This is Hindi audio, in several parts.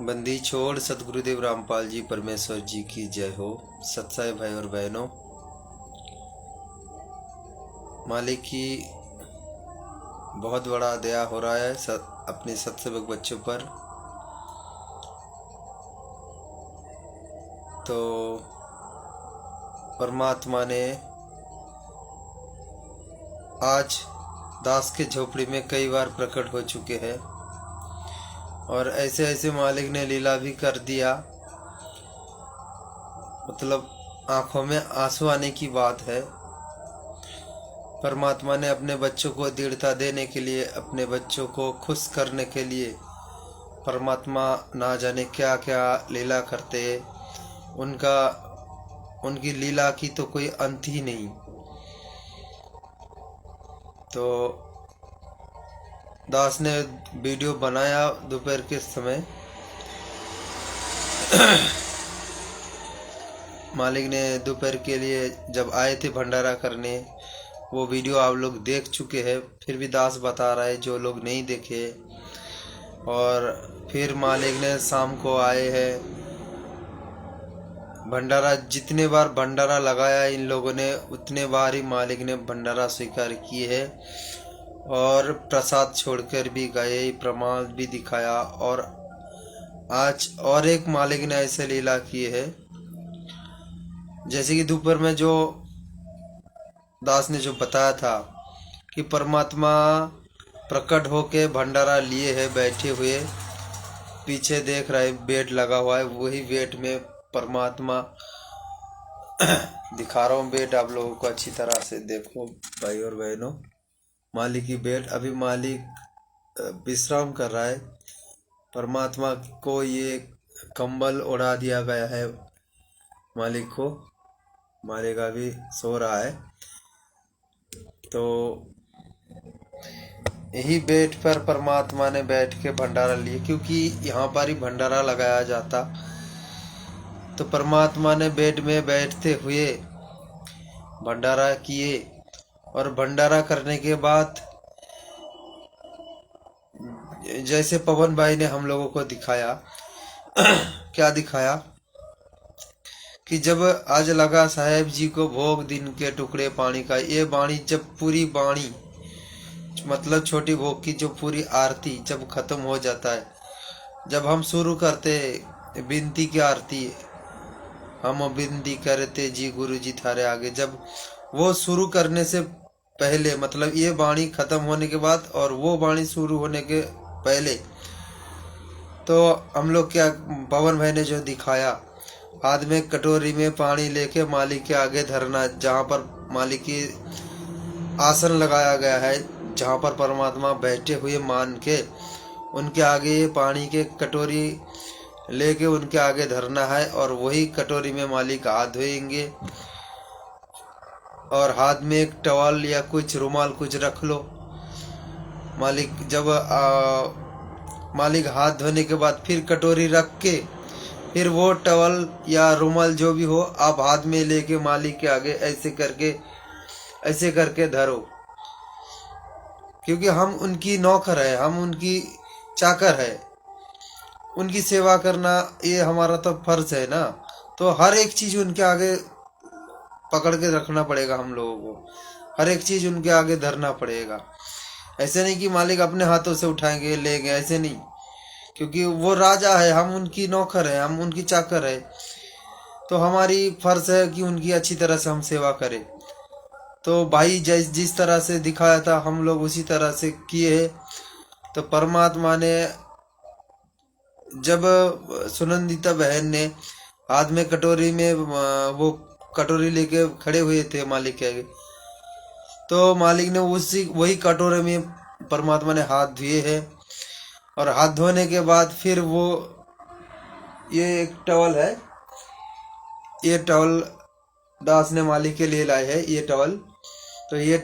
बंदी छोड़ सतगुरुदेव रामपाल जी परमेश्वर जी की जय हो। सत्साई भाई और बहनों, मालिक की बहुत बड़ा दया हो रहा है अपने सत्सेवक बच्चों पर। तो परमात्मा ने आज दास के झोपड़ी में कई बार प्रकट हो चुके हैं और ऐसे ऐसे मालिक ने लीला भी कर दिया। मतलब आंखों में आंसू आने की बात है। परमात्मा ने अपने बच्चों को दृढ़ता देने के लिए, अपने बच्चों को खुश करने के लिए परमात्मा ना जाने क्या क्या लीला करते। उनकी लीला की तो कोई अंत ही नहीं। तो दास ने वीडियो बनाया दोपहर के समय। मालिक ने दोपहर के लिए जब आए थे भंडारा करने, वो वीडियो आप लोग देख चुके हैं। फिर भी दास बता रहा है जो लोग नहीं देखे। और फिर मालिक ने शाम को आए हैं भंडारा। जितने बार भंडारा लगाया इन लोगों ने, उतने बार ही मालिक ने भंडारा स्वीकार किए है और प्रसाद छोड़कर भी गए, प्रमाण भी दिखाया। और आज और एक मालिक ने ऐसे लीला किए है, जैसे कि दोपहर में जो दास ने जो बताया था कि परमात्मा प्रकट होके भंडारा लिए है बैठे हुए। पीछे देख रहे बेड लगा हुआ है, वही बेड में परमात्मा दिखा रहा हूँ। बेड आप लोगों को अच्छी तरह से देखो भाई और बहनों। मालिक की बेड, अभी मालिक विश्राम कर रहा है। परमात्मा को ये कंबल उड़ा दिया गया है। मालिक को, मालिक अभी सो रहा है। तो यही बेड पर परमात्मा ने बैठ के भंडारा लिए, क्योंकि यहाँ पर ही भंडारा लगाया जाता। तो परमात्मा ने बेड में बैठते हुए भंडारा किए। और भंडारा करने के बाद जैसे पवन भाई ने हम लोगों को दिखाया क्या दिखाया कि जब आज लगा साहेब जी को भोग दिन के टुकड़े पानी का, ये बाणी जब पूरी बाणी मतलब छोटी भोग की जो पूरी आरती जब खत्म हो जाता है, जब हम शुरू करते विनती की आरती, हम विनती करते जी गुरु जी थारे आगे, जब वो शुरू करने से पहले, मतलब ये बाणी खत्म होने के बाद और वो बाणी शुरू होने के पहले, तो हम लोग क्या, पवन भाई ने जो दिखाया, हाथ में कटोरी में पानी लेके मालिक के आगे धरना, जहाँ पर मालिक की आसन लगाया गया है, जहाँ पर परमात्मा बैठे हुए मान के, उनके आगे ये पानी के कटोरी लेके उनके आगे धरना है। और वही कटोरी में मालिक हाथ धोएंगे और हाथ में एक टॉवल या कुछ रुमाल कुछ रख लो। मालिक जब मालिक हाथ धोने के बाद फिर कटोरी रख के, फिर वो टॉवल या रुमाल जो भी हो आप हाथ में लेके मालिक के आगे ऐसे करके धरो। क्योंकि हम उनकी नौकर है, हम उनकी चाकर है, उनकी सेवा करना ये हमारा तो फर्ज है ना। तो हर एक चीज उनके आगे पकड़ के रखना पड़ेगा हम लोगों को, हर एक चीज उनके आगे धरना पड़ेगा। ऐसे नहीं कि मालिक अपने हाथों से उठाएंगे लेंगे, ऐसे नहीं। क्योंकि वो राजा है, हम उनकी नौकर है, हम उनकी चाकर है। तो हमारी फर्ज है कि उनकी अच्छी तरह से हम सेवा करें। तो भाई जिस तरह से दिखाया था हम लोग उसी तरह से किए है। तो परमात्मा ने जब सुनंदिता बहन ने हाथ में कटोरी में वो कटोरी लेके खड़े हुए थे मालिक के आगे, तो मालिक ने वही कटोरे में परमात्मा ने हाथ धोए हैं। और हाथ धोने के बाद फिर वो ये एक टॉवल है, ये टॉवल दास ने मालिक के लिए लाए है, ये टॉवल। तो ये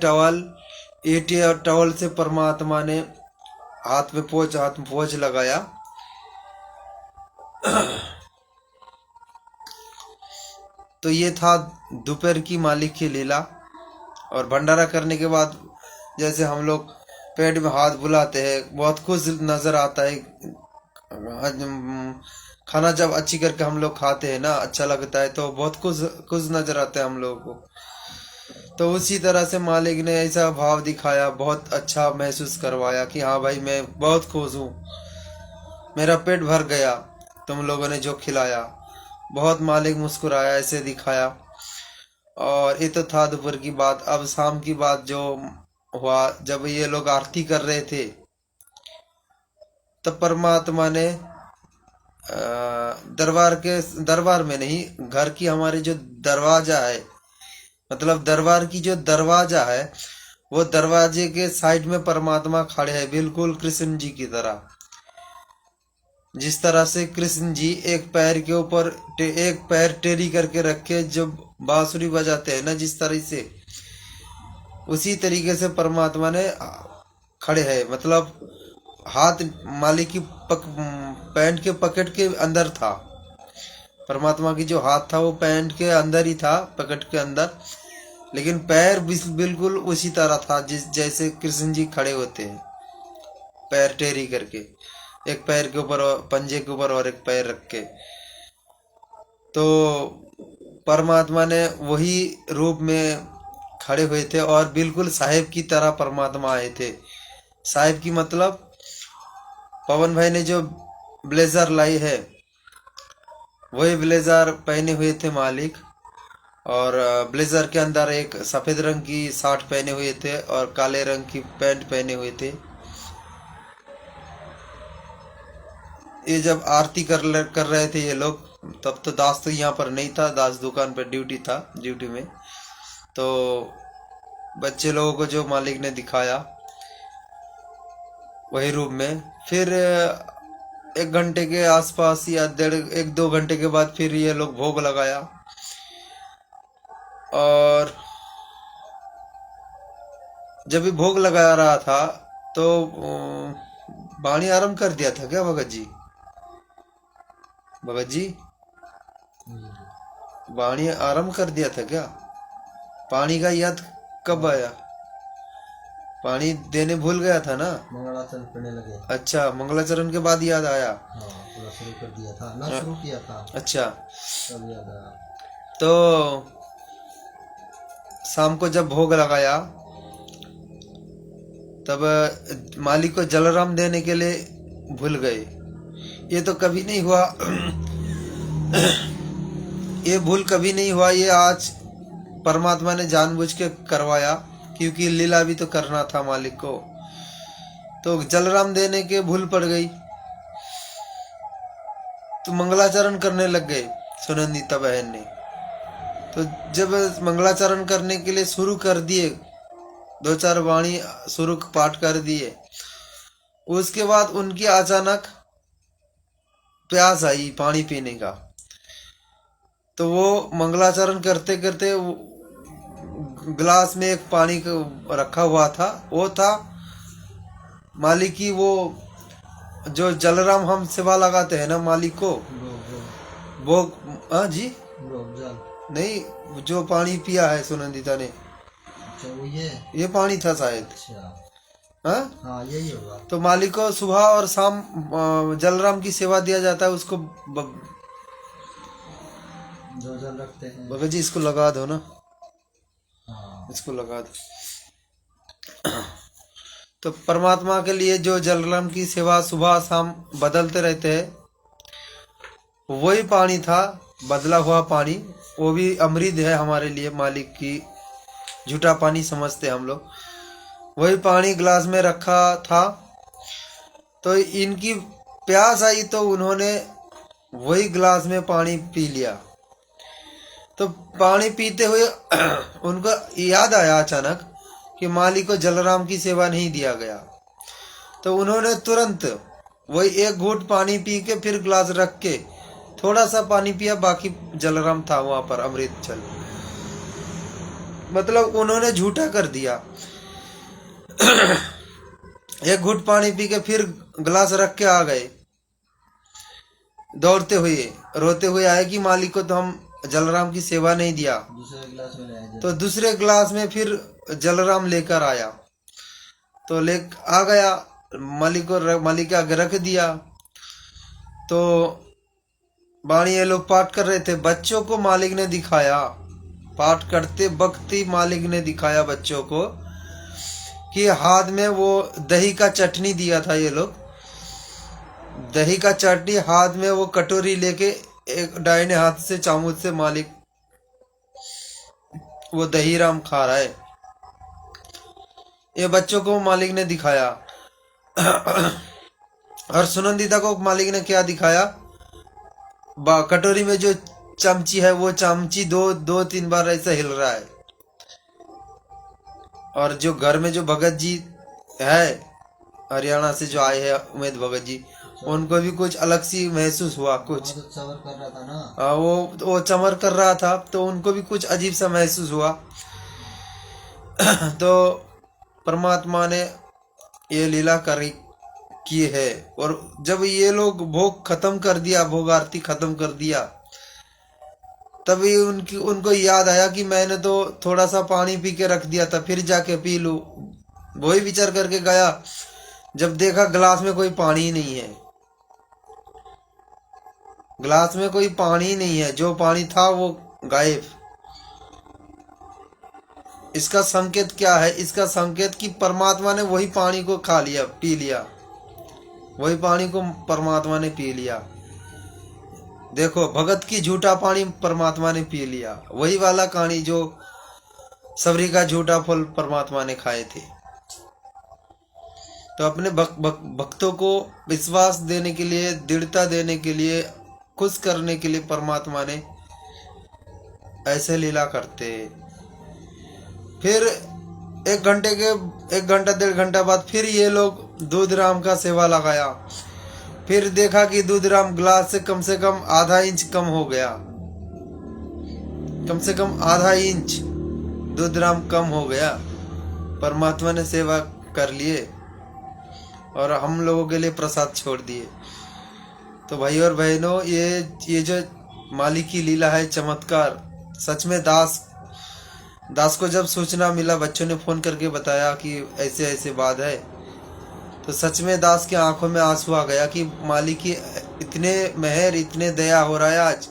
टॉवल से परमात्मा ने हाथ में पोंछ लगाया। तो ये था दोपहर की मालिक की लीला। और भंडारा करने के बाद जैसे हम लोग पेट में हाथ बुलाते हैं, बहुत खुश नजर आता है खाना जब अच्छी करके हम लोग खाते हैं ना, अच्छा लगता है, तो बहुत खुश खुश नजर आता है हम लोगों को। तो उसी तरह से मालिक ने ऐसा भाव दिखाया, बहुत अच्छा महसूस करवाया कि हाँ भाई मैं बहुत खुश हूँ, मेरा पेट भर गया तुम लोगों ने जो खिलाया। बहुत मालिक मुस्कुराया, ऐसे दिखाया। और ये तो था दोपहर की बात। अब शाम की बात जो हुआ, जब ये लोग आरती कर रहे थे, तब परमात्मा ने दरबार में नहीं, घर की हमारे जो दरवाजा है, मतलब दरबार की जो दरवाजा है, वो दरवाजे के साइड में परमात्मा खड़े हैं, बिल्कुल कृष्ण जी की तरह। जिस तरह से कृष्ण जी एक पैर के ऊपर एक पैर टेढ़ी करके रखे जब बांसुरी बजाते हैं ना, जिस तरह से, उसी तरीके से परमात्मा ने खड़े हैं। मतलब हाथ मालिक की पैंट के पॉकेट के अंदर था। परमात्मा की जो हाथ था वो पैंट के अंदर ही था, पॉकेट के अंदर, लेकिन पैर बिल्कुल उसी तरह था जिस जैसे कृष्ण जी खड़े होते हैं, पैर टेढ़ी करके, एक पैर के ऊपर पंजे के ऊपर और एक पैर रख के। तो परमात्मा ने वही रूप में खड़े हुए थे और बिल्कुल साहेब की तरह परमात्मा आए थे। साहेब की मतलब पवन भाई ने जो ब्लेजर लाई है, वही ब्लेजर पहने हुए थे मालिक। और ब्लेजर के अंदर एक सफेद रंग की शर्ट पहने हुए थे और काले रंग की पैंट पहने हुए थे। ये जब आरती कर रहे थे ये लोग, तब तो दास तो यहाँ पर नहीं था, दास दुकान पर ड्यूटी में। तो बच्चे लोगों को जो मालिक ने दिखाया वही रूप में, फिर 1 घंटे के आसपास या 1-2 घंटे के बाद फिर ये लोग भोग लगाया। और जब भी भोग लगा रहा था तो वाणी आरंभ कर दिया था क्या भगत जी? भगत जी वाणी आरंभ कर दिया था क्या? पानी का याद कब आया? पानी देने भूल गया था ना, मंगलाचरण पढ़ने लगे। अच्छा, मंगलाचरण के बाद याद आया। हाँ, पूरा शुरू कर दिया था ना, शुरू किया था, अच्छा, तब याद आया। तो शाम को जब भोग लगाया, तब मालिक को जलराम देने के लिए भूल गए। ये तो कभी नहीं हुआ ये भूल कभी नहीं हुआ, ये आज परमात्मा ने जानबूझ के करवाया, क्योंकि लीला भी तो करना था मालिक को। तो जलराम देने के भूल पड़ गई, तो मंगलाचरण करने लग गए सुनंदिता बहन ने। तो जब मंगलाचरण करने के लिए शुरू कर दिए, 2-4 वाणी शुरू पाठ कर दिए, उसके बाद उनकी अचानक प्यास आई पानी पीने का। तो वो मंगलाचरण करते करते गिलास में एक पानी रखा हुआ था, वो था मालिक की, वो जो जलराम हम सेवा लगाते हैं ना मालिक को, वो हाँ जी, नहीं, जो पानी पिया है सुनंदिता ने, अच्छा, वो ये पानी था शायद। अच्छा, हाँ, यही होगा। तो मालिक को सुबह और शाम जलराम की सेवा दिया जाता है, उसको जो जल रखते हैं। भगत जी इसको लगा दो ना, हाँ, इसको लगा दो। तो परमात्मा के लिए जो जलराम की सेवा सुबह शाम बदलते रहते हैं, वही पानी था, बदला हुआ पानी। वो भी अमृत है हमारे लिए, मालिक की झूठा पानी समझते हम लोग। वही पानी गिलास में रखा था। तो इनकी प्यास आई तो उन्होंने वही गिलास में पानी पी लिया। तो पानी पीते हुए उनको याद आया अचानक कि मालिक को जलराम की सेवा नहीं दिया गया। तो उन्होंने तुरंत वही एक घूंट पानी पी के फिर गिलास रख के थोड़ा सा पानी पिया, बाकी जलराम था वहां पर अमृत जल। मतलब उन्होंने झूठा कर दिया। एक घूंट पानी पी के फिर गिलास रख के आ गए, दौड़ते हुए रोते हुए आए कि मालिक को तो हम जलराम की सेवा नहीं दिया। दूसरे गिलास में लाया, तो दूसरे गिलास में फिर जलराम लेकर आया, तो ले आ गया, मालिक के आगे रख दिया। तो वाणी ये लोग पाठ कर रहे थे, बच्चों को मालिक ने दिखाया, पाठ करते वक्त ही मालिक ने दिखाया बच्चों को कि हाथ में वो दही का चटनी दिया था। ये लोग दही का चटनी हाथ में वो कटोरी लेके एक दाहिने हाथ से चामच से मालिक वो दही राम खा रहा है। ये बच्चों को मालिक ने दिखाया। और सुनंदिता को मालिक ने क्या दिखाया, कटोरी में जो चमची है वो चमची दो तीन बार ऐसा हिल रहा है। और जो घर में जो भगत जी है हरियाणा से जो आए हैं उमेद भगत जी, उनको भी कुछ अलग सी महसूस हुआ, कुछ चमर कर रहा था ना। वो चमर कर रहा था तो उनको भी कुछ अजीब सा महसूस हुआ। तो परमात्मा ने ये लीला करी की है। और जब ये लोग भोग खत्म कर दिया, भोग आरती खत्म कर दिया, तभी उनको याद आया कि मैंने तो थोड़ा सा पानी पी के रख दिया था, फिर जाके पी लूं। वही विचार करके गया, जब देखा गिलास में कोई पानी ही नहीं है, गिलास में कोई पानी ही नहीं है, जो पानी था वो गायब। इसका संकेत क्या है? इसका संकेत कि परमात्मा ने वही पानी को खा लिया, पी लिया, वही पानी को परमात्मा ने पी लिया। देखो, भगत की झूठा पानी परमात्मा ने पी लिया, वही वाला कहानी जो सबरी का झूठा फल परमात्मा ने खाए थे। तो अपने भक्तों को विश्वास देने के लिए, दृढ़ता देने के लिए, खुश करने के लिए परमात्मा ने ऐसे लीला करते। फिर एक घंटा डेढ़ घंटा बाद फिर ये लोग दूध राम का सेवा लगाया। फिर देखा कि दूध राम गिलास से कम आधा इंच कम हो गया, कम से कम आधा इंच दूध राम कम हो गया। परमात्मा ने सेवा कर लिए और हम लोगों के लिए प्रसाद छोड़ दिए। तो भाई और बहनों, ये जो मालिक की लीला है, चमत्कार सच में। दास को जब सूचना मिला, बच्चों ने फोन करके बताया कि ऐसे ऐसे बात है, तो सच में दास की आंखों में आंसू आ गया कि मालिक की इतने मेहर, इतने दया हो रहा है। आज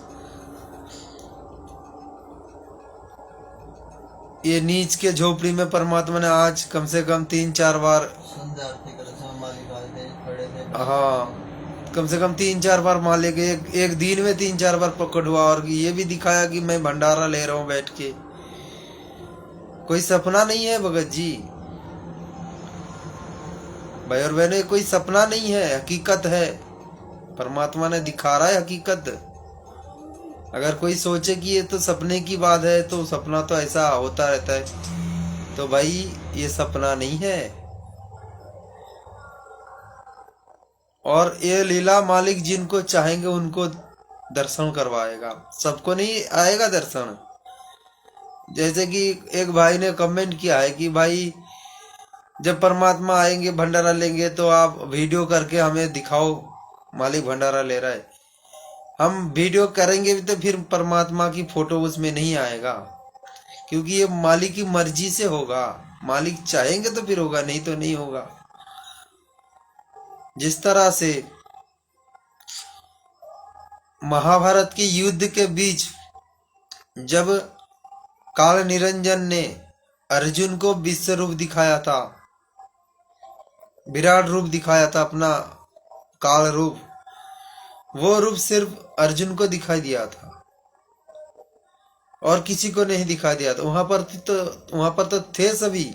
ये नीच के झोपड़ी में परमात्मा ने आज कम से कम 3-4 बार, हाँ, कम से कम 3-4 बार मालिक एक दिन में 3-4 बार प्रकट हुआ। और ये भी दिखाया कि मैं भंडारा ले रहा हूँ बैठ के। कोई सपना नहीं है भगत जी, भाई और बहनों, कोई सपना नहीं है, हकीकत है। परमात्मा ने दिखा रहा है हकीकत। अगर कोई सोचे कि ये तो सपने की बात है, तो सपना तो ऐसा होता रहता है। तो भाई ये सपना नहीं है। और ये लीला मालिक जिनको चाहेंगे उनको दर्शन करवाएगा, सबको नहीं आएगा दर्शन। जैसे कि एक भाई ने कमेंट किया है कि भाई जब परमात्मा आएंगे भंडारा लेंगे तो आप वीडियो करके हमें दिखाओ मालिक भंडारा ले रहा है। हम वीडियो करेंगे भी तो फिर परमात्मा की फोटो उसमें नहीं आएगा, क्योंकि ये मालिक की मर्जी से होगा। मालिक चाहेंगे तो फिर होगा, नहीं तो नहीं होगा। जिस तरह से महाभारत के युद्ध के बीच जब काल निरंजन ने अर्जुन को विश्व रूप दिखाया था, विराट रूप दिखाया था, अपना काल रूप, वो रूप सिर्फ अर्जुन को दिखाई दिया था और किसी को नहीं दिखाई दिया था। वहां पर तो थे सभी,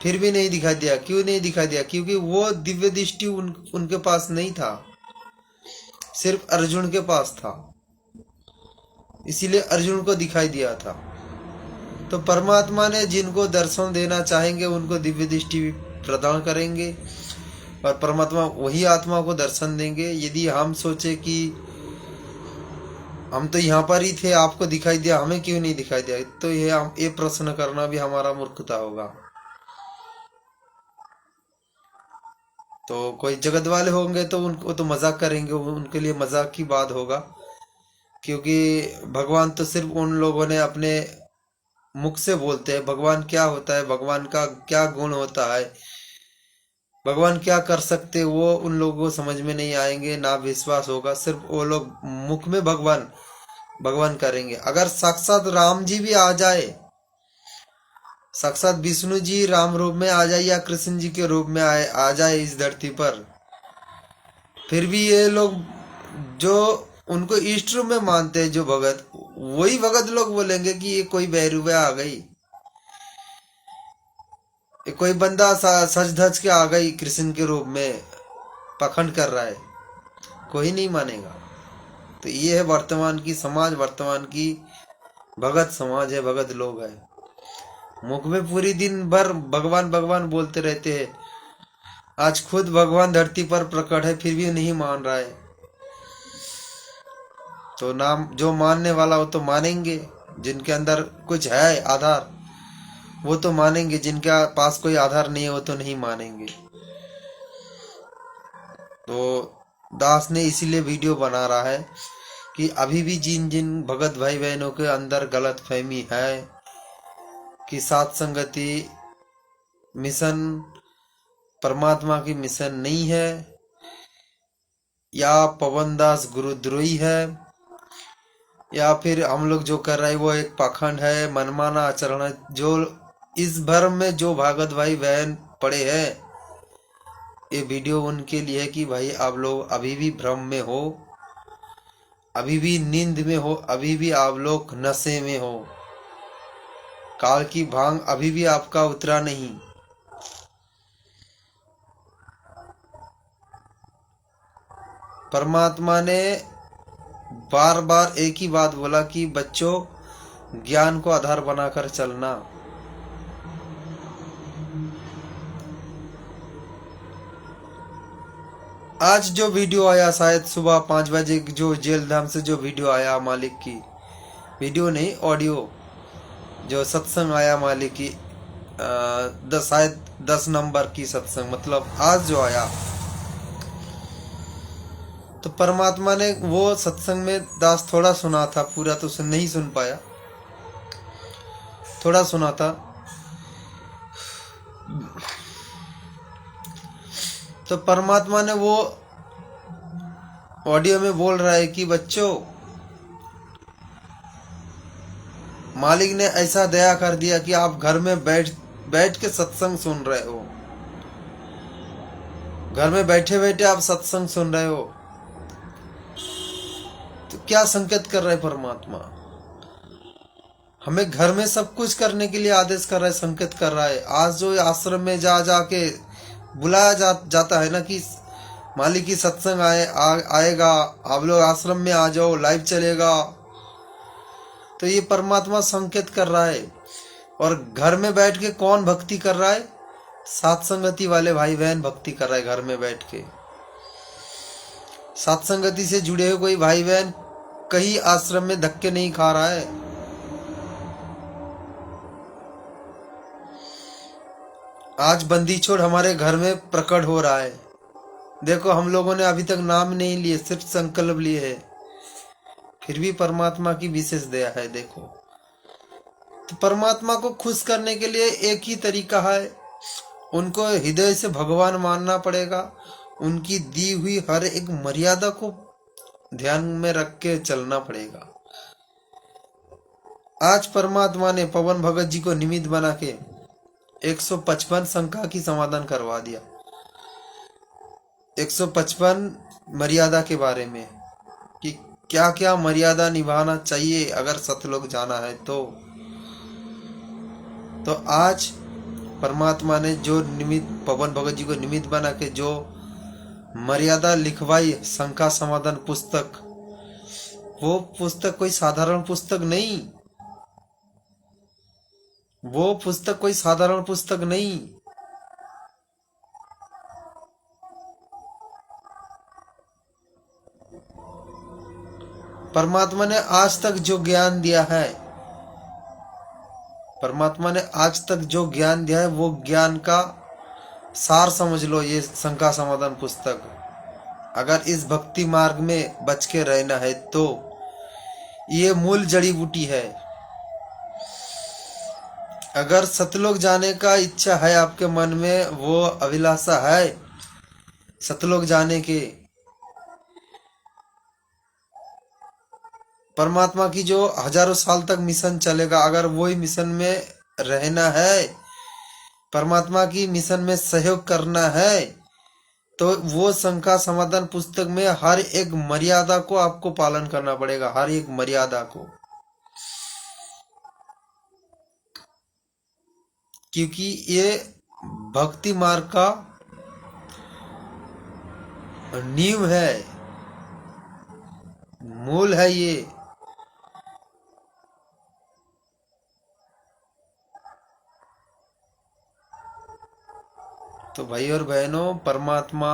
फिर भी नहीं दिखाई दिया। क्यों नहीं दिखाई दिया? क्योंकि वो दिव्य दृष्टि उनके पास नहीं था, सिर्फ अर्जुन के पास था, इसीलिए अर्जुन को दिखाई दिया था। तो परमात्मा ने जिनको दर्शन देना चाहेंगे उनको दिव्य दृष्टि प्रदान करेंगे और परमात्मा वही आत्मा को दर्शन देंगे। यदि हम सोचे कि हम तो यहाँ पर ही थे, आपको दिखाई दिया, हमें क्यों नहीं दिखाई दिया, तो ये प्रश्न करना भी हमारा मूर्खता होगा। तो कोई जगत वाले होंगे तो उनको तो मजाक करेंगे, उनके लिए मजाक की बात होगा, क्योंकि भगवान तो सिर्फ उन लोगों ने अपने मुख से बोलते हैं। भगवान क्या होता है, भगवान का क्या गुण होता है, भगवान क्या कर सकते वो उन लोगों को समझ में नहीं आएंगे, ना विश्वास होगा। सिर्फ वो लोग मुख में भगवान भगवान करेंगे। अगर साक्षात राम जी भी आ जाए, साक्षात विष्णु जी राम रूप में आ जाए या कृष्ण जी के रूप में आ जाए इस धरती पर, फिर भी ये लोग जो उनको इष्ट रूप में मानते हैं, जो भगत, वही भगत लोग बोलेंगे कि ये कोई बैरूबे आ गई, ये कोई बंदा सज धज के आ गई कृष्ण के रूप में, पखंड कर रहा है। कोई नहीं मानेगा। तो ये है वर्तमान की समाज, वर्तमान की भगत समाज है, भगत लोग है। मुख में पूरी दिन भर भगवान भगवान बोलते रहते हैं। आज खुद भगवान धरती पर प्रकट है, फिर भी नहीं मान रहा है। तो नाम जो मानने वाला वो तो मानेंगे, जिनके अंदर कुछ है आधार वो तो मानेंगे, जिनके पास कोई आधार नहीं है वो तो नहीं मानेंगे। तो दास ने इसीलिए वीडियो बना रहा है कि अभी भी जिन जिन भगत भाई बहनों के अंदर गलत फहमी है कि सात संगति मिशन परमात्मा की मिशन नहीं है, या पवन दास गुरुद्रोही है, या फिर हम लोग जो कर रहे हैं वो एक पाखंड है, मनमाना आचरण है, जो इस भ्रम में जो भगत भाई बहन पड़े हैं, ये वीडियो उनके लिए है कि भाई आप लोग अभी भी भ्रम में हो, अभी भी नींद में हो, अभी भी आप लोग नशे में हो, काल की भांग अभी भी आपका उतरा नहीं। परमात्मा ने बार बार एक ही बात बोला कि बच्चों ज्ञान को आधार बनाकर चलना। आज जो वीडियो आया शायद सुबह 5 बजे, जो जेल धाम से जो वीडियो आया मालिक की, वीडियो नहीं ऑडियो, जो सत्संग आया मालिक की, शायद 10 नंबर की सत्संग, मतलब आज जो आया, तो परमात्मा ने वो सत्संग में दास थोड़ा सुना था, पूरा तो नहीं सुन पाया, थोड़ा सुना था। तो परमात्मा ने वो ऑडियो में बोल रहा है कि बच्चों, मालिक ने ऐसा दया कर दिया कि आप घर में बैठ के सत्संग सुन रहे हो, घर में बैठे बैठे आप सत्संग सुन रहे हो। तो क्या संकेत कर रहा है परमात्मा? हमें घर में सब कुछ करने के लिए आदेश कर रहा है, संकेत कर रहा है। आज जो आश्रम में जाके बुलाया जाता है ना कि मालिक की सत्संग आएगा, आप लोग आश्रम में आ जाओ, लाइव चलेगा, तो ये परमात्मा संकेत कर रहा है। और घर में बैठ के कौन भक्ति कर रहा है? सात संगति वाले भाई बहन भक्ति कर रहा है घर में बैठ के। सात संगति से जुड़े हुए कोई भाई बहन कहीं आश्रम में धक्के नहीं खा रहा है। आज बंदी छोड़ हमारे घर में प्रकट हो रहा है। देखो, हम लोगों ने अभी तक नाम नहीं लिए, सिर्फ संकल्प लिए है, फिर भी परमात्मा की विशेष दया है। देखो, तो परमात्मा को खुश करने के लिए एक ही तरीका है, उनको हृदय से भगवान मानना पड़ेगा, उनकी दी हुई हर एक मर्यादा को ध्यान में रख के चलना पड़ेगा। आज परमात्मा ने पवन भगत जी को निमित्त बना के 155 शंका की समाधान करवा दिया, 155 मर्यादा के बारे में कि क्या क्या मर्यादा निभाना चाहिए अगर सतलोक जाना है। तो आज परमात्मा ने जो निमित्त पवन भगत जी को निमित्त बना के जो मर्यादा लिखवाई, शंका समाधान पुस्तक, वो पुस्तक कोई साधारण पुस्तक नहीं, वो पुस्तक कोई साधारण पुस्तक नहीं। परमात्मा ने आज तक जो ज्ञान दिया है, परमात्मा ने आज तक जो ज्ञान दिया है, वो ज्ञान का सार समझ लो ये शंका समाधान पुस्तक। अगर इस भक्ति मार्ग में बच के रहना है तो ये मूल जड़ी बूटी है। अगर सतलोक जाने का इच्छा है आपके मन में, वो अभिलाषा है सतलोक जाने के, परमात्मा की जो हजारों साल तक मिशन चलेगा, अगर वही मिशन में रहना है, परमात्मा की मिशन में सहयोग करना है, तो वो शंका समाधान पुस्तक में हर एक मर्यादा को आपको पालन करना पड़ेगा, हर एक मर्यादा को, क्योंकि ये भक्ति मार्ग का नींव है, मूल है ये। तो भाई और बहनों, परमात्मा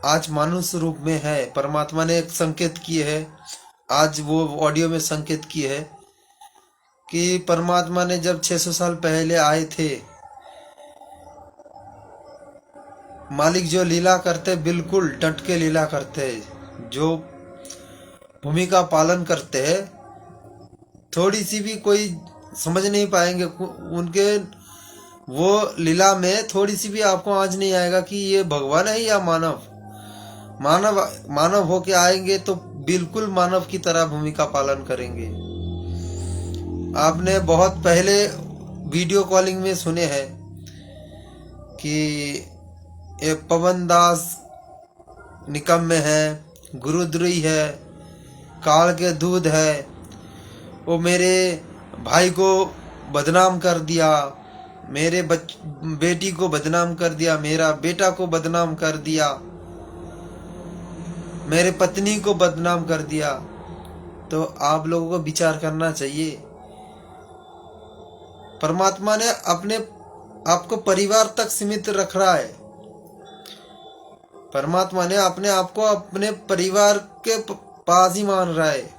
आज मानुष रूप में है। परमात्मा ने एक संकेत किए है, आज वो ऑडियो में संकेत किए है कि परमात्मा ने जब 600 साल पहले आए थे, मालिक जो लीला करते बिल्कुल डट के लीला करते, जो भूमिका पालन करते हैं, थोड़ी सी भी कोई समझ नहीं पाएंगे उनके वो लीला में, थोड़ी सी भी आपको आज नहीं आएगा कि ये भगवान है या मानव। मानव होके आएंगे तो बिल्कुल मानव की तरह भूमिका पालन करेंगे। आपने बहुत पहले वीडियो कॉलिंग में सुने हैं कि ये पवन दास निकम्मे है, गुरुद्रोही है, काल के दूध है, वो मेरे भाई को बदनाम कर दिया, मेरे बेटी को बदनाम कर दिया, मेरा बेटा को बदनाम कर दिया, मेरे पत्नी को बदनाम कर दिया। तो आप लोगों को विचार करना चाहिए, परमात्मा ने अपने आपको परिवार तक सीमित रख रहा है। परमात्मा ने अपने आप को अपने परिवार के पास ही मान रहा है,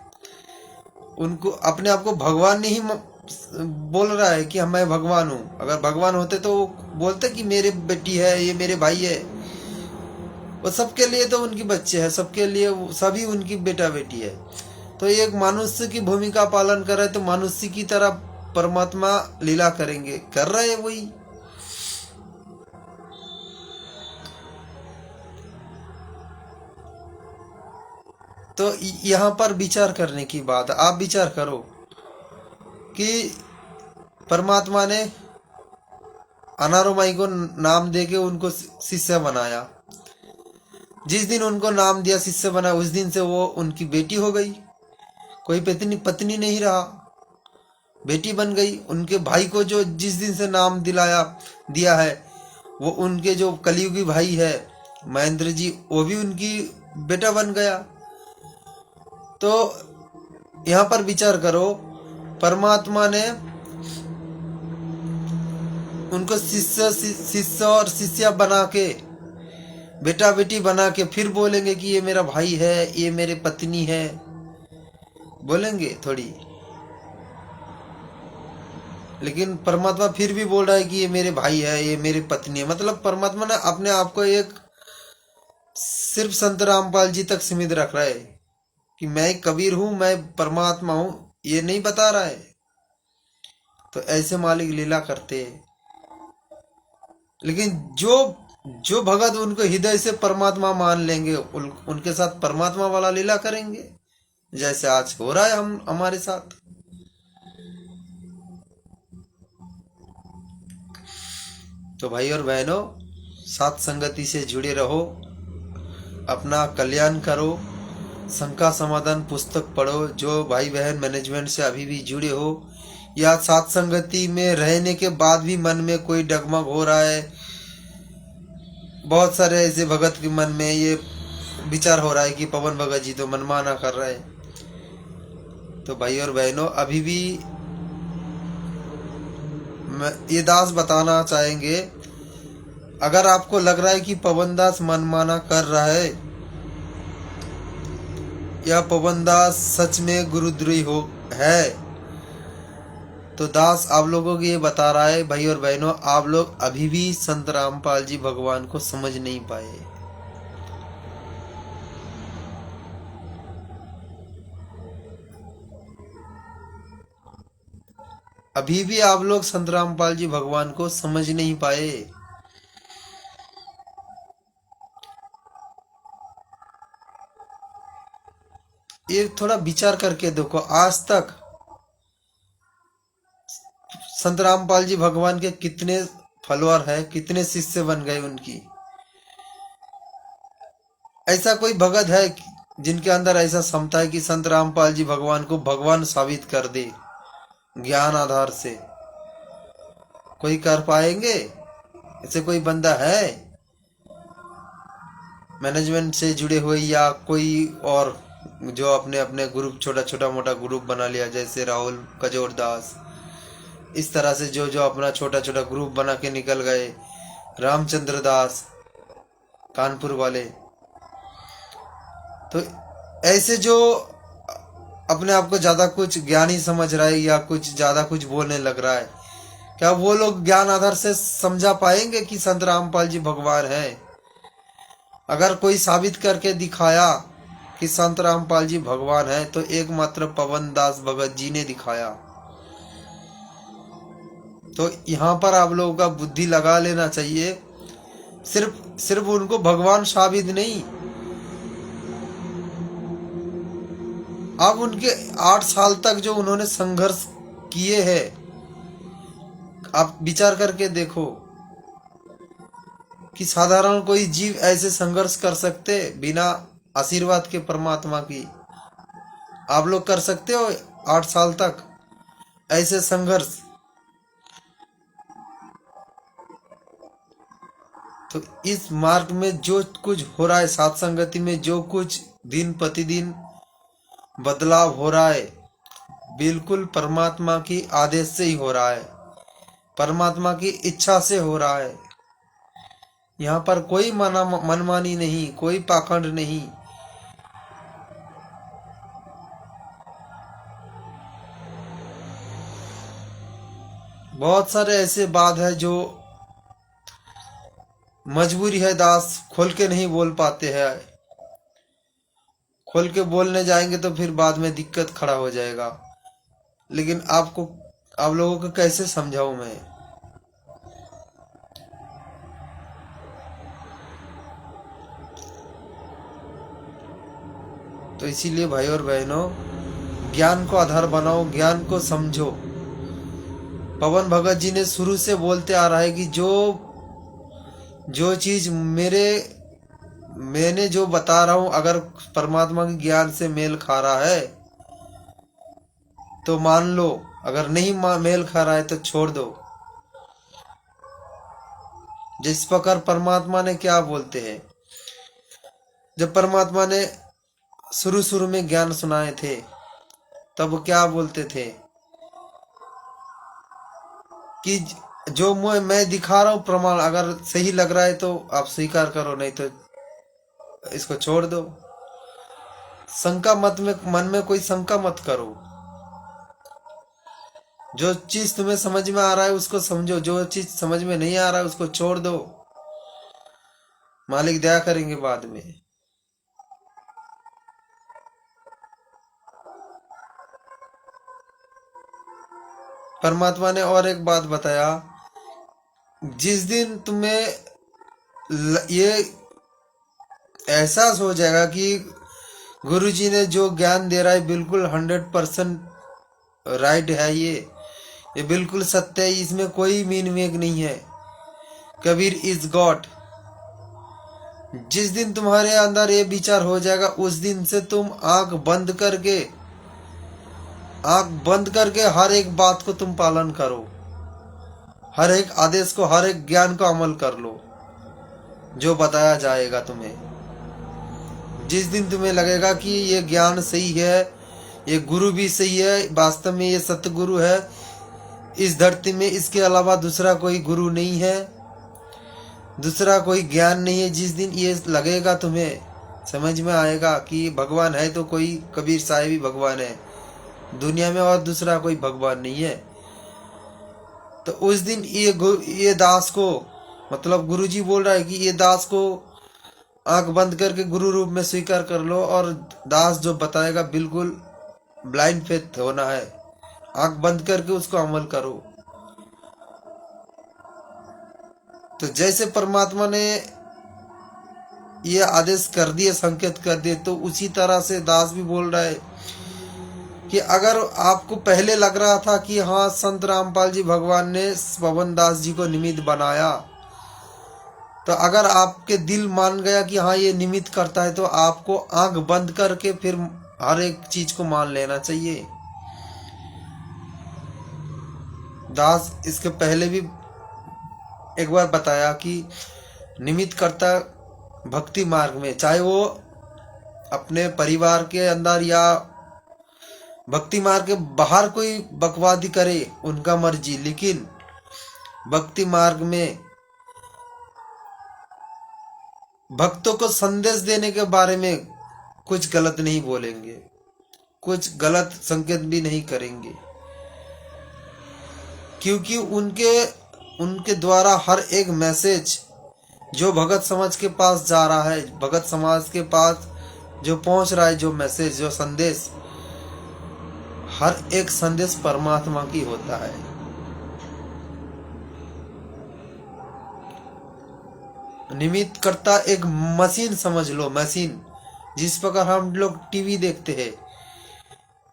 उनको अपने आप को भगवान नहीं बोल रहा है कि मैं भगवान हूँ। अगर भगवान होते तो वो बोलते कि मेरे बेटी है, ये मेरे भाई है, वो सबके लिए तो उनकी बच्चे हैं, सबके लिए सभी उनकी बेटा बेटी है। तो एक मनुष्य की भूमिका पालन कर रहे, तो मनुष्य की तरह परमात्मा लीला करेंगे, कर रहे हैं वही। तो यहाँ पर विचार करने की बात है। आप विचार करो कि परमात्मा ने अनारोमाई को नाम देके उनको शिष्य बनाया, जिस दिन उनको नाम दिया, शिष्य बनाया, उस दिन से वो उनकी बेटी हो गई, कोई पत्नी नहीं रहा, बेटी बन गई। उनके भाई को जो जिस दिन से नाम दिया है, वो उनके जो कलयुगी भाई है महेंद्र जी, वो भी उनकी बेटा बन गया। तो यहाँ पर विचार करो, परमात्मा ने उनको शिष्य और शिष्या बना के, बेटा बेटी बना के, फिर बोलेंगे कि ये मेरा भाई है, ये मेरे पत्नी है, बोलेंगे थोड़ी। लेकिन परमात्मा फिर भी बोल रहा है कि ये मेरे भाई है, ये मेरी पत्नी है। मतलब परमात्मा ने अपने आप को एक सिर्फ संत रामपाल जी तक सीमित रख रहा है कि मैं कबीर हूं, मैं परमात्मा हूं, ये नहीं बता रहा है। तो ऐसे मालिक लीला करते हैं। लेकिन जो भगत उनको हृदय से परमात्मा मान लेंगे, उनके साथ परमात्मा वाला लीला करेंगे, जैसे आज हो रहा है हमारे साथ। तो भाई और बहनों, साथ संगति से जुड़े रहो, अपना कल्याण करो, शंका समाधान पुस्तक पढ़ो। जो भाई बहन मैनेजमेंट से अभी भी जुड़े हो, या साथ संगति में रहने के बाद भी मन में कोई डगमग हो रहा है, बहुत सारे ऐसे भगत के मन में ये विचार हो रहा है कि पवन भगत जी तो मनमाना कर रहे हैं। तो भाई और बहनों, अभी भी ये दास बताना चाहेंगे, अगर आपको लग रहा है कि पवन दास मनमाना कर रहा है या पवन दास सच में गुरुद्रोही है, तो दास आप लोगों को ये बता रहा है, भाई और बहनों, आप लोग अभी भी संत रामपाल जी भगवान को समझ नहीं पाए। अभी भी आप लोग संत रामपाल जी भगवान को समझ नहीं पाए। ये थोड़ा विचार करके देखो, आज तक संत रामपाल जी भगवान के कितने फॉलोअर है, कितने शिष्य बन गए उनकी। ऐसा कोई भगत है जिनके अंदर ऐसा क्षमता है कि संत रामपाल जी भगवान को भगवान साबित कर दे ज्ञान आधार से? कोई कर पाएंगे? ऐसे कोई बंदा है मैनेजमेंट से जुड़े हुए, या कोई और जो अपने अपने ग्रुप, छोटा छोटा मोटा ग्रुप बना लिया, जैसे राहुल कजोर दास, इस तरह से जो जो अपना छोटा छोटा ग्रुप बना के निकल गए, रामचंद्र दास कानपुर वाले, तो ऐसे जो अपने आप को ज्यादा कुछ ज्ञानी समझ रहा है या कुछ ज्यादा कुछ बोलने लग रहा है, क्या वो लोग ज्ञान आधार से समझा पाएंगे कि संत रामपाल जी भगवान हैं? अगर कोई साबित करके दिखाया कि संत रामपाल जी भगवान है, तो एकमात्र पवन दास भगत जी ने दिखाया। तो यहाँ पर आप लोगों का बुद्धि लगा लेना चाहिए। सिर्फ उनको भगवान साबित नहीं, अब उनके 8 साल तक जो उन्होंने संघर्ष किए हैं, आप विचार करके देखो कि साधारण कोई जीव ऐसे संघर्ष कर सकते बिना आशीर्वाद के परमात्मा की? आप लोग कर सकते हो 8 साल तक ऐसे संघर्ष? तो इस मार्ग में जो कुछ हो रहा है, साथ संगति में जो कुछ दिन प्रतिदिन बदलाव हो रहा है, बिल्कुल परमात्मा की आदेश से ही हो रहा है, परमात्मा की इच्छा से हो रहा है। यहाँ पर कोई मनमानी नहीं, कोई पाखंड नहीं। बहुत सारे ऐसे बात है जो मजबूरी है, दास खोल के नहीं बोल पाते हैं। खोल के बोलने जाएंगे तो फिर बाद में दिक्कत खड़ा हो जाएगा। लेकिन आप लोगों को कैसे समझाऊं मैं? तो इसीलिए भाई और बहनों, ज्ञान को आधार बनाओ, ज्ञान को समझो। पवन भगत जी ने शुरू से बोलते आ रहा है कि जो चीज मैंने जो बता रहा हूं, अगर परमात्मा के ज्ञान से मेल खा रहा है तो मान लो, अगर नहीं मेल खा रहा है तो छोड़ दो। जिस प्रकार परमात्मा ने क्या बोलते हैं, जब परमात्मा ने शुरू में ज्ञान सुनाए थे तब क्या बोलते थे कि जो मैं दिखा रहा हूं प्रमाण, अगर सही लग रहा है तो आप स्वीकार करो, नहीं तो इसको छोड़ दो। शंका मत में, मन में कोई शंका मत करो। जो चीज तुम्हें समझ में आ रहा है उसको समझो, जो चीज समझ में नहीं आ रहा है उसको छोड़ दो। मालिक दया करेंगे बाद में। परमात्मा ने और एक बात बताया, जिस दिन तुम्हें ये एहसास हो जाएगा कि गुरुजी ने जो ज्ञान दे रहा है बिल्कुल 100% राइट है, ये बिल्कुल सत्य है, इसमें कोई मीन मेक नहीं है, कबीर इज गॉड। जिस दिन तुम्हारे अंदर ये विचार हो जाएगा, उस दिन से तुम आंख बंद करके हर एक बात को तुम पालन करो, हर एक आदेश को, हर एक ज्ञान को अमल कर लो जो बताया जाएगा तुम्हें। जिस दिन तुम्हें लगेगा कि ये ज्ञान सही है, ये गुरु भी सही है, वास्तव में ये सतगुरु है, इस धरती में इसके अलावा दूसरा कोई गुरु नहीं है, दूसरा कोई ज्ञान नहीं है, जिस दिन ये लगेगा तुम्हें, समझ में आएगा कि भगवान है तो कोई कबीर साहिब ही भगवान है, दुनिया में और दूसरा कोई भगवान नहीं है, तो उस दिन ये दास को, मतलब गुरुजी बोल रहा है कि ये दास को आंख बंद करके गुरु रूप में स्वीकार कर लो, और दास जो बताएगा बिल्कुल ब्लाइंड फेथ होना है, आंख बंद करके उसको अमल करो। तो जैसे परमात्मा ने ये आदेश कर दिए, संकेत कर दिए, तो उसी तरह से दास भी बोल रहा है कि अगर आपको पहले लग रहा था कि हाँ संत रामपाल जी भगवान ने पवन दास जी को निमित्त बनाया, तो अगर आपके दिल मान गया कि हाँ ये निमित्त करता है, तो आपको आंख बंद करके फिर हर एक चीज को मान लेना चाहिए। दास इसके पहले भी एक बार बताया कि निमित्त करता भक्ति मार्ग में, चाहे वो अपने परिवार के अंदर या भक्ति मार्ग के बाहर कोई बकवादी करे, उनका मर्जी, लेकिन भक्ति मार्ग में भक्तों को संदेश देने के बारे में कुछ गलत नहीं बोलेंगे, कुछ गलत संकेत भी नहीं करेंगे, क्योंकि उनके द्वारा हर एक मैसेज जो भगत समाज के पास जा रहा है, भगत समाज के पास जो पहुंच रहा है, जो मैसेज, जो संदेश, हर एक संदेश परमात्मा की होता है। निमित्त करता एक मशीन समझ लो, मशीन। जिस प्रकार हम लोग टीवी देखते हैं,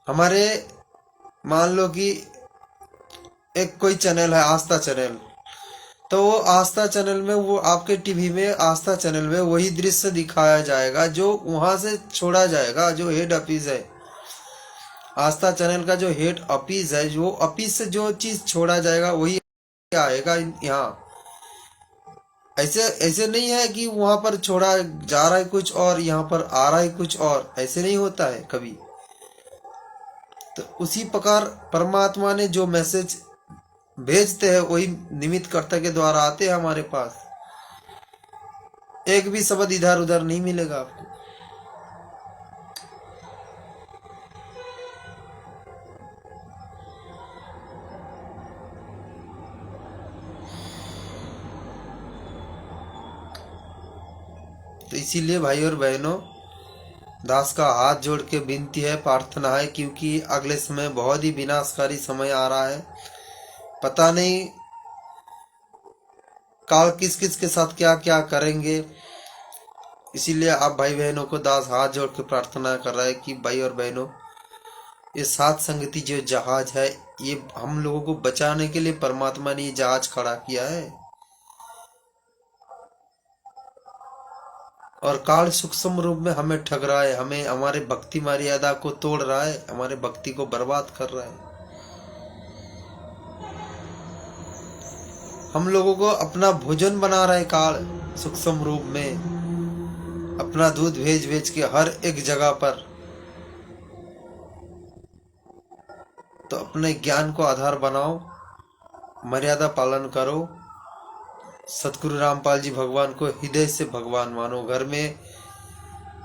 हमारे मान लो कि एक कोई चैनल है आस्था चैनल, तो वो आस्था चैनल में, वो आपके टीवी में आस्था चैनल में वही दृश्य दिखाया जाएगा जो वहां से छोड़ा जाएगा। जो हेड ऑफिस है, आस्था चैनल का जो हेड ऑफिस है, जो ऑफिस से जो चीज छोड़ा जाएगा वही आएगा यहाँ। ऐसे नहीं है कि वहां पर छोड़ा जा रहा है कुछ और, यहाँ पर आ रहा है कुछ और, ऐसे नहीं होता है कभी। तो उसी प्रकार परमात्मा ने जो मैसेज भेजते हैं वही निमित्त कर्ता के द्वारा आते हैं हमारे पास। एक भी शब्द इधर उधर नहीं मिलेगा आपको। तो इसीलिए भाई और बहनों, दास का हाथ जोड़ के विनती है, प्रार्थना है, क्योंकि अगले समय बहुत ही विनाशकारी समय आ रहा है। पता नहीं काल किस किस के साथ क्या क्या करेंगे। इसीलिए आप भाई बहनों को दास हाथ जोड़ के प्रार्थना कर रहा है कि भाई और बहनों, ये सात संगति जो जहाज है, ये हम लोगों को बचाने के लिए परमात्मा ने ये जहाज खड़ा किया है। और काल सूक्ष्म रूप में हमें ठग रहा है, हमें हमारे भक्ति मर्यादा को तोड़ रहा है, हमारे भक्ति को बर्बाद कर रहा है। हम लोगों को अपना भोजन बना रहा है काल सूक्ष्म रूप में, अपना दूध भेज भेज के हर एक जगह पर। तो अपने ज्ञान को आधार बनाओ, मर्यादा पालन करो, सतगुरु रामपाल जी भगवान को हृदय से भगवान मानो, घर में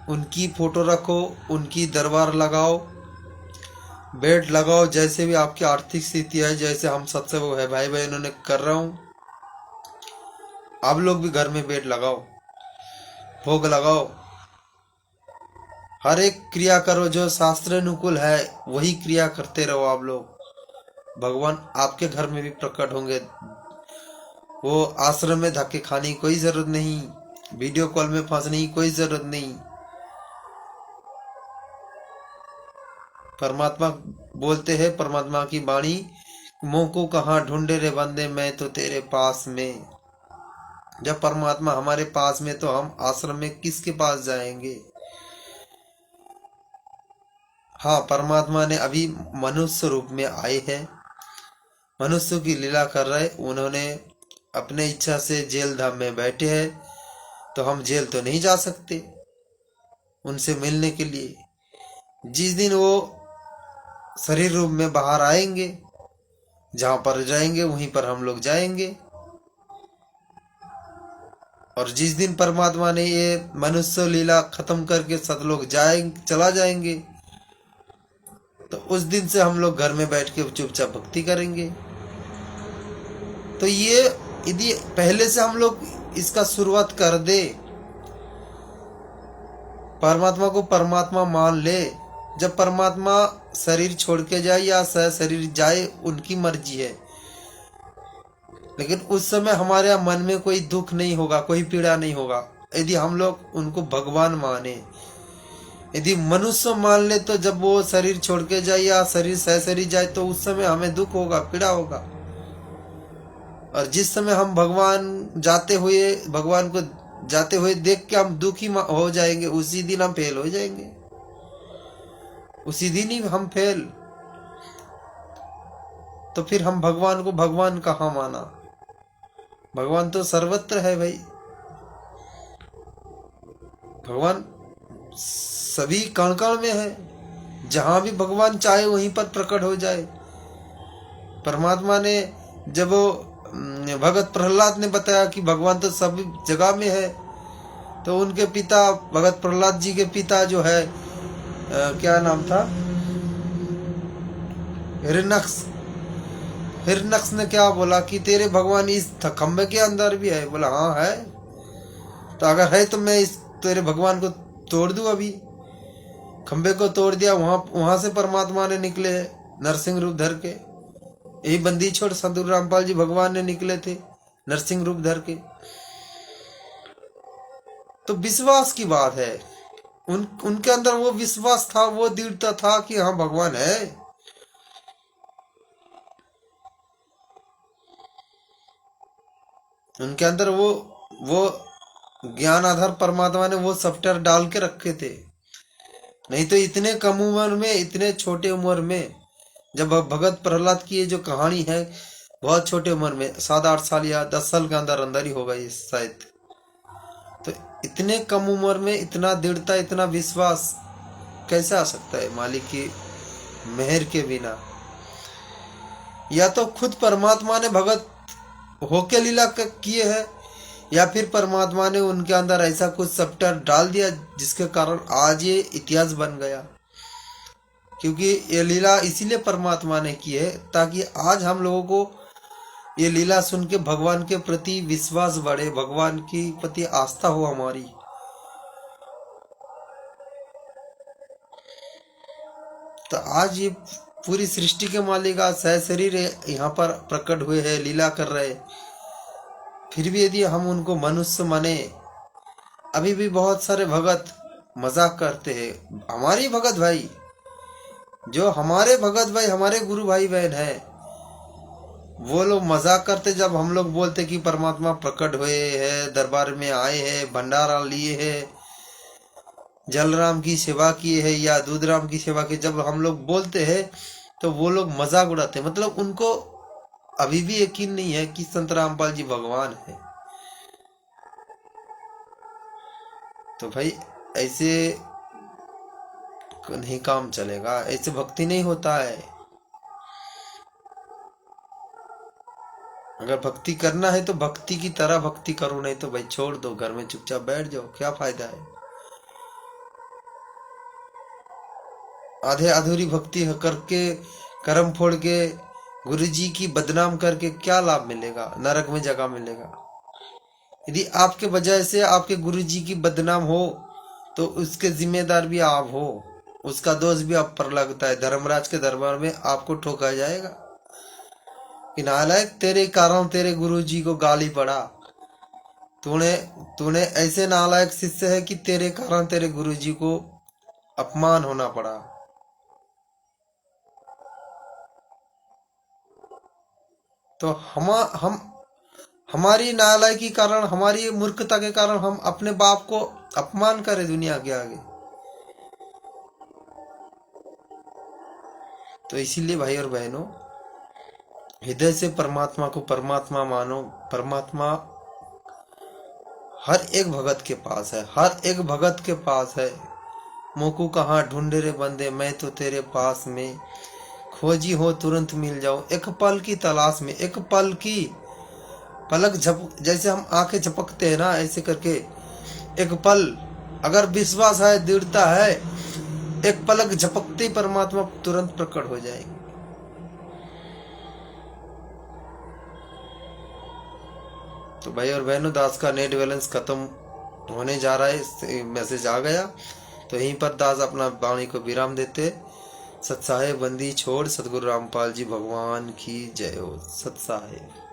उनकी फोटो रखो, उनकी दरबार लगाओ, बेड लगाओ, जैसे भी आपकी आर्थिक स्थिति है, जैसे हम सबसे वो है भाई बहनों ने कर रहा हूँ, आप लोग भी घर में बेड लगाओ, भोग लगाओ, हर एक क्रिया करो जो शास्त्रानुकूल है, वही क्रिया करते रहो आप लोग। भगवान आपके घर में भी प्रकट होंगे। वो आश्रम में धक्के खाने की कोई जरूरत नहीं, वीडियो कॉल में फंसने की कोई जरूरत नहीं। परमात्मा बोलते हैं, परमात्मा की वाणी, मुंह को कहाँ ढूंढे रे बंदे, मैं तो तेरे पास में। जब परमात्मा हमारे पास में, तो हम आश्रम में किसके पास जाएंगे। हाँ, परमात्मा ने अभी मनुष्य रूप में आए हैं, मनुष्य की लीला कर रहे। उन्होंने अपने इच्छा से जेल धाम में बैठे हैं, तो हम जेल तो नहीं जा सकते उनसे मिलने के लिए। जिस दिन वो शरीर रूप में बाहर आएंगे, जहां पर जाएंगे वहीं पर हम लोग जाएंगे। और जिस दिन परमात्मा ने ये मनुष्य लीला खत्म करके सतलोक चला जाएंगे, तो उस दिन से हम लोग घर में बैठ के चुपचाप भक्ति करेंगे। तो ये यदि पहले से हम लोग इसका शुरुआत कर दे, परमात्मा को परमात्मा मान ले, जब परमात्मा शरीर छोड़ के जाए या शरीर जाए, उनकी मर्जी है, लेकिन उस समय हमारे मन में कोई दुख नहीं होगा, कोई पीड़ा नहीं होगा। यदि हम लोग उनको भगवान माने, यदि मनुष्य मान ले, तो जब वो शरीर छोड़ के जाए या शरीर शरीर जाए तो उस समय हमें दुख होगा, पीड़ा होगा। और जिस समय हम भगवान को जाते हुए देख के हम दुखी हो जाएंगे, उसी दिन हम फेल हो जाएंगे, उसी दिन ही हम फेल। तो फिर हम भगवान को भगवान कहाँ माना? भगवान तो सर्वत्र है भाई। भगवान सभी कण कण में है, जहां भी भगवान चाहे वहीं पर प्रकट हो जाए। परमात्मा ने जब भगत प्रहलाद ने बताया कि भगवान तो सभी जगह में है, तो उनके पिता, भगत प्रहलाद जी के पिता जो है, क्या नाम था, हिरण्यक्ष ने क्या बोला कि तेरे भगवान इस खंबे के अंदर भी है? बोला हाँ है। तो अगर है तो मैं इस तेरे भगवान को तोड़ दूं। अभी खंबे को तोड़ दिया, वहां से परमात्मा ने निकले हैं नरसिंह रूप धर के। यही बंदी छोड़ संत रामपाल जी भगवान ने निकले थे नरसिंह रूप धर के। तो विश्वास की बात है, उनके अंदर वो विश्वास था, वो दृढ़ता था कि हाँ भगवान है। उनके अंदर वो ज्ञान आधार परमात्मा ने वो सॉफ्टवेयर डाल के रखे थे। नहीं तो इतने कम उम्र में, इतने छोटे उम्र में, जब भगत प्रहलाद की ये जो कहानी है, बहुत छोटे उम्र में, 7-8 साल या 10 साल के अंदर अंदर ही होगा ये शायद। तो इतने कम उम्र में इतना दृढ़ता, इतना विश्वास कैसे आ सकता है मालिक की मेहर के बिना? या तो खुद परमात्मा ने भगत होके लीला किए है, या फिर परमात्मा ने उनके अंदर ऐसा कुछ सॉफ्टवेयर डाल दिया जिसके कारण आज ये इतिहास बन गया। क्योंकि ये लीला इसीलिए परमात्मा ने की है ताकि आज हम लोगों को ये लीला सुन के भगवान के प्रति विश्वास बढ़े, भगवान की प्रति आस्था हो हमारी। तो आज ये पूरी सृष्टि के मालिक आज सहशरीर यहाँ पर प्रकट हुए हैं, लीला कर रहे। फिर भी यदि हम उनको मनुष्य माने, अभी भी बहुत सारे भगत मजाक करते हैं। हमारी भगत भाई, जो हमारे भगत भाई, हमारे गुरु भाई बहन हैं, वो लोग मजाक करते जब हम लोग बोलते कि परमात्मा प्रकट हुए हैं, दरबार में आए हैं, भंडारा लिए हैं, जलराम की सेवा किए है या दूधराम की सेवा की, जब हम लोग बोलते हैं तो वो लोग मजाक उड़ाते हैं। मतलब उनको अभी भी यकीन नहीं है कि संत रामपाल जी भगवान है। तो भाई ऐसे नहीं काम चलेगा, ऐसे भक्ति नहीं होता है। अगर भक्ति करना है तो भक्ति की तरह भक्ति करो, नहीं तो भाई छोड़ दो, घर में चुपचाप बैठ जाओ, क्या फायदा है। आधे अधूरी भक्ति करके, कर्म फोड़ के, गुरु जी की बदनाम करके क्या लाभ मिलेगा? नरक में जगह मिलेगा। यदि आपके वजह से आपके गुरु जी की बदनाम हो तो उसके जिम्मेदार भी आप हो, उसका दोष भी आप पर लगता है। धर्मराज के दरबार में आपको ठोका जाएगा कि नालायक, तेरे कारण तेरे गुरु जी को गाली पड़ा, तूने ऐसे नालायक शिष्य है कि तेरे कारण तेरे गुरु जी को अपमान होना पड़ा। तो हम हमारी नालायकी कारण, हमारी मूर्खता के कारण हम अपने बाप को अपमान करें दुनिया के आगे। तो इसीलिए भाई और बहनों, हृदय से परमात्मा को परमात्मा मानो। परमात्मा हर एक भगत के पास है, हर एक भगत के पास है। मोकू कहाँ ढूंढे रे बंदे, मैं तो तेरे पास में, खोजी हो तुरंत मिल जाओ, एक पल की तलाश में। एक पल की पलक जैसे हम आंखें झपकते हैं ना, ऐसे करके एक पल, अगर विश्वास है, दृढ़ता है, एक पलक झपकते ही परमात्मा तुरंत प्रकट हो जाएगी। तो भाई और बहनों, दास का नेट बैलेंस खत्म होने जा रहा है, मैसेज आ गया। तो यहीं पर दास अपना वाणी को विराम देते। सत्साहे बंदी छोड़, सतगुरु रामपाल जी भगवान की जय हो। सत्साहे।